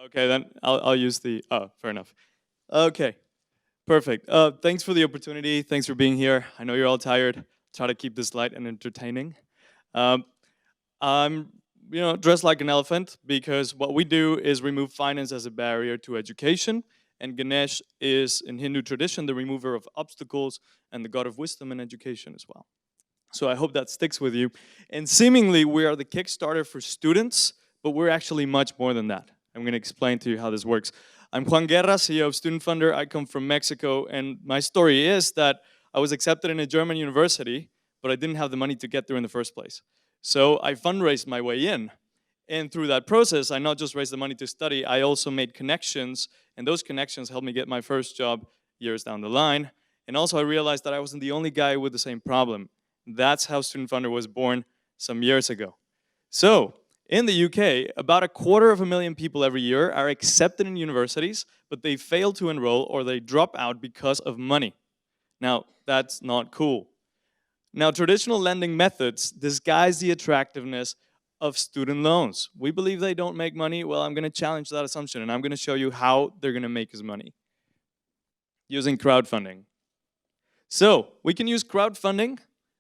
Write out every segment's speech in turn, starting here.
Okay, then I'll use the, oh, fair enough. Okay, perfect. Thanks for the opportunity. Thanks for being here. I know you're all tired. Try to keep this light and entertaining. Um, I'm, dressed like an elephant because what we do is remove finance as a barrier to education. And Ganesh is, in Hindu tradition, the remover of obstacles and the god of wisdom and education as well. So I hope that sticks with you. And seemingly, we are the Kickstarter for students, but we're actually much more than that. I'm going to explain to you how this works. I'm Juan Guerra, CEO of StudentFunder. I come from Mexico, and my story is that I was accepted in a German university, but I didn't have the money to get there in the first place. So I fundraised my way in. And through that process, I not just raised the money to study, I also made connections, and those connections helped me get my first job years down the line. And also I realized that I wasn't the only guy with the same problem. That's how StudentFunder was born some years ago. So, in the UK, about 250,000 people every year are accepted in universities, but they fail to enroll or they drop out because of money. Now, that's not cool. Now, traditional lending methods disguise the attractiveness of student loans. We believe they don't make money. Well, I'm going to challenge that assumption, and I'm going to show you how they're going to make us money using crowdfunding. So, we can use crowdfunding,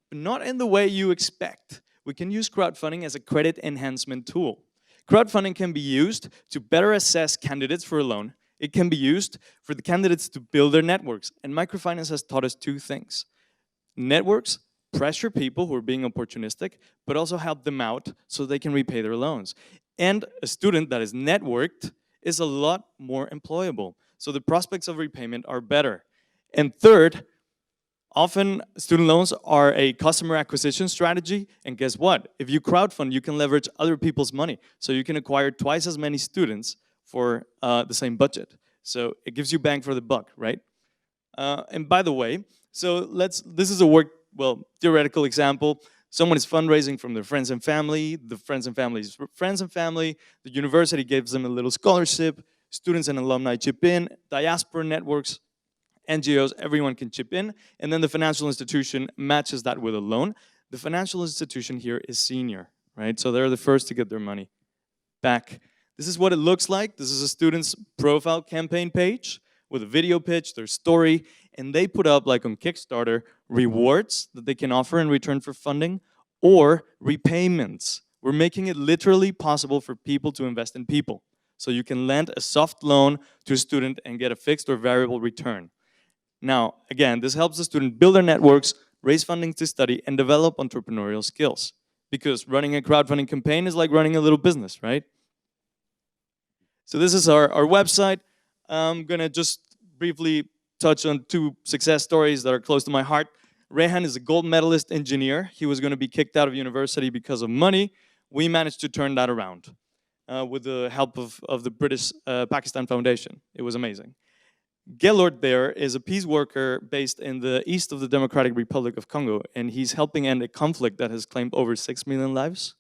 but not in the way you expect. We can use crowdfunding as a credit enhancement tool. Crowdfunding can be used to better assess candidates for a loan. It can be used for the candidates to build their networks. And microfinance has taught us two things. Networks pressure people who are being opportunistic, but also help them out so they can repay their loans. And a student that is networked is a lot more employable. So the prospects of repayment are better. And third, often student loans are a customer acquisition strategy, and guess what? If you crowdfund, you can leverage other people's money. So you can acquire twice as many students for the same budget. So it gives you bang for the buck, right? And by the way, this is a theoretical example. Someone is fundraising from their friends and family, the friends and family's friends and family, the university gives them a little scholarship, students and alumni chip in, diaspora networks, NGOs, everyone can chip in, and then the financial institution matches that with a loan. The financial institution here is senior, right? So they're the first to get their money back. This is what it looks like. This is a student's profile campaign page with a video pitch, their story, and they put up, like on Kickstarter, rewards that they can offer in return for funding or repayments. We're making it literally possible for people to invest in people. So you can lend a soft loan to a student and get a fixed or variable return. Now, again, this helps the student build their networks, raise funding to study, and develop entrepreneurial skills. Because running a crowdfunding campaign is like running a little business, right? So this is our website. I'm gonna just briefly touch on two success stories that are close to my heart. Rehan is a gold medalist engineer. He was gonna be kicked out of university because of money. We managed to turn that around with the help of the British Pakistan Foundation. It was amazing. Gellord there is a peace worker based in the east of the Democratic Republic of Congo, and he's helping end a conflict that has claimed over 6 million lives.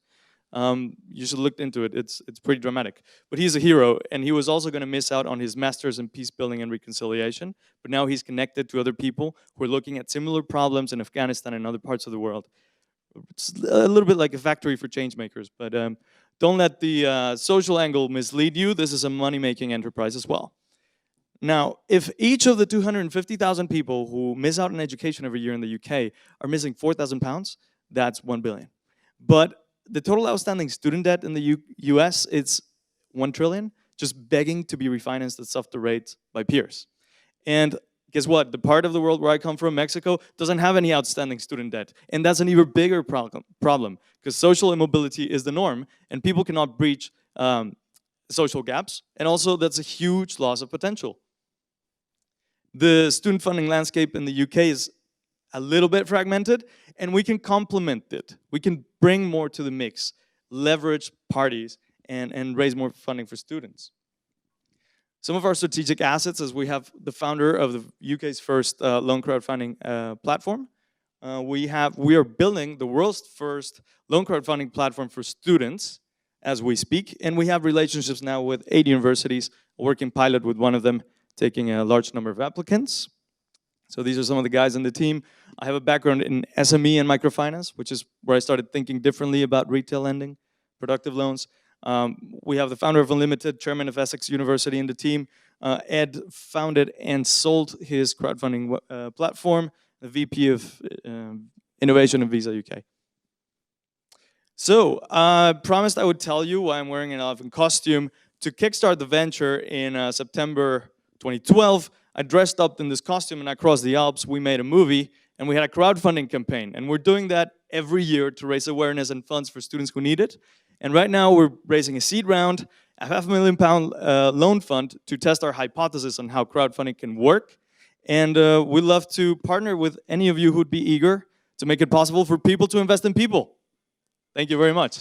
You should look into it, it's pretty dramatic. But he's a hero, and he was also going to miss out on his master's in peace building and reconciliation, but now he's connected to other people who are looking at similar problems in Afghanistan and other parts of the world. It's a little bit like a factory for change makers, but don't let the social angle mislead you. This is a money-making enterprise as well. Now, if each of the 250,000 people who miss out on education every year in the UK are missing £4,000, that's 1 billion. But the total outstanding student debt in the US, it's 1 trillion, just begging to be refinanced at softer rates by peers. And guess what? The part of the world where I come from, Mexico, doesn't have any outstanding student debt. And that's an even bigger problem because social immobility is the norm and people cannot breach social gaps. And also that's a huge loss of potential. The student funding landscape in the UK is a little bit fragmented, and we can complement it. We can bring more to the mix, leverage parties, and raise more funding for students. Some of our strategic assets is we have the founder of the UK's first loan crowdfunding platform. We are building the world's first loan crowdfunding platform for students as we speak, and we have relationships now with 8 universities, a working pilot with one of them, taking a large number of applicants. So these are some of the guys in the team. I have a background in SME and microfinance, which is where I started thinking differently about retail lending, productive loans. We have the founder of Unlimited, chairman of Essex University in the team. Ed founded and sold his crowdfunding platform, the VP of Innovation at Visa UK. So I promised I would tell you why I'm wearing an elephant costume. To kickstart the venture in September 2012, I dressed up in this costume and I crossed the Alps. We made a movie and we had a crowdfunding campaign. And we're doing that every year to raise awareness and funds for students who need it. And right now we're raising a seed round, a £500,000 loan fund to test our hypothesis on how crowdfunding can work. And we'd love to partner with any of you who'd be eager to make it possible for people to invest in people. Thank you very much.